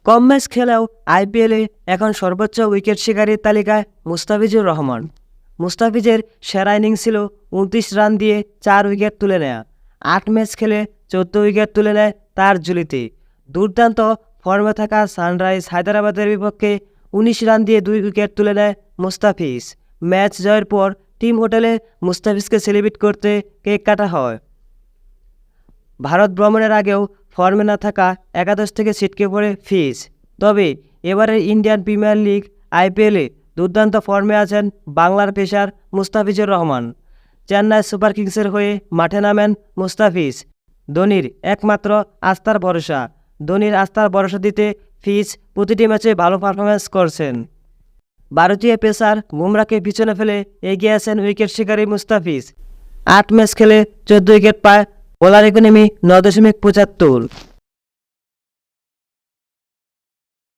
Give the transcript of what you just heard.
কম match খেলেও আইপিএলে এখন সর্বোচ্চ উইকেট শিকারীর তালিকায় মুস্তাফিজুর রহমান। মুস্তাফিজের সেরা ইনিংস ছিল 29 রান দিয়ে 4 উইকেট তুলে নেয়া। 8 ম্যাচ খেলে 14 উইকেট তুলে নেয় তার ঝুলিতে। দুর্দান্ত ফর্মে থাকা সানরাইজ হায়দ্রাবাদের বিপক্ষে 19 রান দিয়ে 2 উইকেট তুলে নেয় মুস্তাফিজ। ম্যাচ জয়ের পর টিম হোটেলে মুস্তাফিজকে সেলিব্রেট করতে কেক কাটা হয়। ভারত ভ্রমণের আগেও ফর্মে না থাকা একাদশ থেকে ছিটকে পড়ে ফিজ। তবে এবারের ইন্ডিয়ান প্রিমিয়ার লিগ আইপিএলে দুর্দান্ত ফর্মে আছেন বাংলার পেসার মুস্তাফিজুর রহমান। চেন্নাই সুপার কিংসের হয়ে মাঠে নামেন মুস্তাফিজ, ধোনির একমাত্র আস্থার ভরসা। ধোনির আস্থার ভরসা দিতে ফিজ প্রতিটি ম্যাচে ভালো পারফরম্যান্স করছেন। ভারতীয় পেসার বুমরাকে পিছনে ফেলে এগিয়ে আছেন উইকেট শিকারী মুস্তাফিজ। 8 ম্যাচ খেলে 14 উইকেট পায়, বোলার ইকোনমি 9.75।